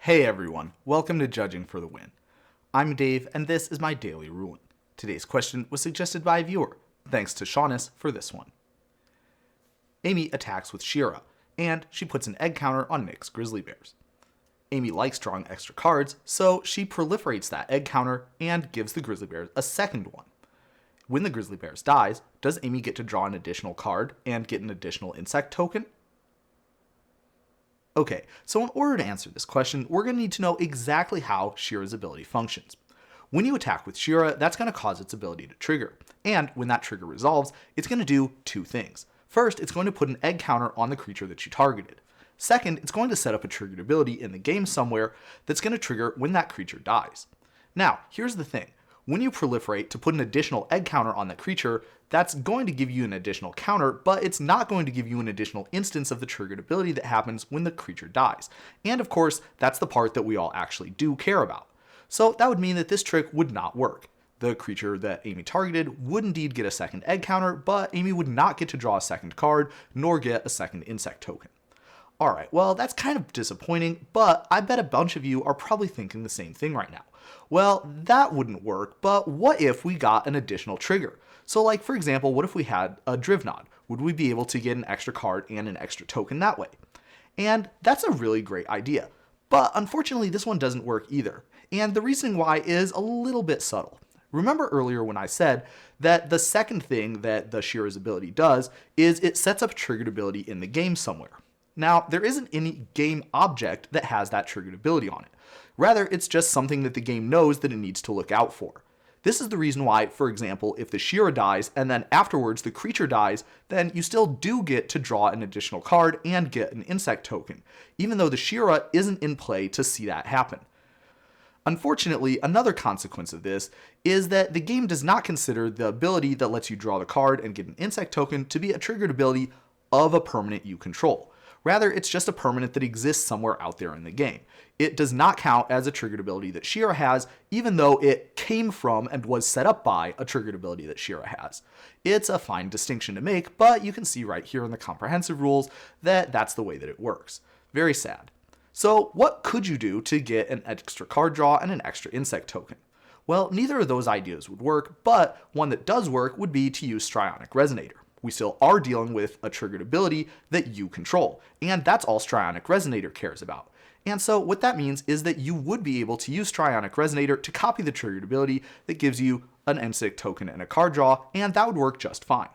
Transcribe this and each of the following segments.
Hey everyone, welcome to Judging for the Win. I'm Dave, and this is my daily ruling. Today's question was suggested by a viewer. Thanks to Shaunus for this one. Amy attacks with Xira, and she puts an egg counter on Nick's grizzly bears. Amy likes drawing extra cards, so she proliferates that egg counter and gives the grizzly bears a second one. When the grizzly bears dies, does Amy get to draw an additional card and get an additional insect token? Okay, so in order to answer this question, we're going to need to know exactly how Xira's ability functions. When you attack with Xira, that's going to cause its ability to trigger, and when that trigger resolves, it's going to do two things. First, it's going to put an egg counter on the creature that you targeted. Second, it's going to set up a triggered ability in the game somewhere that's going to trigger when that creature dies. Now, here's the thing. When you proliferate to put an additional egg counter on the creature, that's going to give you an additional counter, but it's not going to give you an additional instance of the triggered ability that happens when the creature dies. And of course, that's the part that we all actually do care about. So that would mean that this trick would not work. The creature that Amy targeted would indeed get a second egg counter, but Amy would not get to draw a second card, nor get a second insect token. Alright, well that's kind of disappointing, but I bet a bunch of you are probably thinking the same thing right now. Well, that wouldn't work, but what if we got an additional trigger? So like, for example, what if we had a Drivnod? Would we be able to get an extra card and an extra token that way? And that's a really great idea. But unfortunately, this one doesn't work either. And the reason why is a little bit subtle. Remember earlier when I said that the second thing that the Xira's ability does is it sets up a triggered ability in the game somewhere. Now, there isn't any game object that has that triggered ability on it. Rather, it's just something that the game knows that it needs to look out for. This is the reason why, for example, if the Xira dies and then afterwards the creature dies, then you still do get to draw an additional card and get an insect token, even though the Xira isn't in play to see that happen. Unfortunately, another consequence of this is that the game does not consider the ability that lets you draw the card and get an insect token to be a triggered ability of a permanent you control. Rather, it's just a permanent that exists somewhere out there in the game. It does not count as a triggered ability that Xira has, even though it came from and was set up by a triggered ability that Xira has. It's a fine distinction to make, but you can see right here in the comprehensive rules that that's the way that it works. Very sad. So what could you do to get an extra card draw and an extra insect token? Well, neither of those ideas would work, but one that does work would be to use Strionic Resonator. We still are dealing with a triggered ability that you control, and that's all Strionic Resonator cares about. And so what that means is that you would be able to use Strionic Resonator to copy the triggered ability that gives you an insect token and a card draw, and that would work just fine.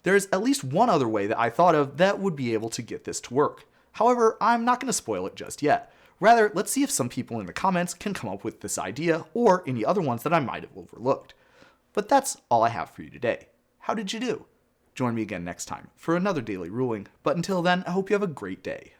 There's at least one other way that I thought of that would be able to get this to work. However, I'm not going to spoil it just yet. Rather, let's see if some people in the comments can come up with this idea or any other ones that I might have overlooked. But that's all I have for you today. How did you do? Join me again next time for another daily ruling, but until then, I hope you have a great day.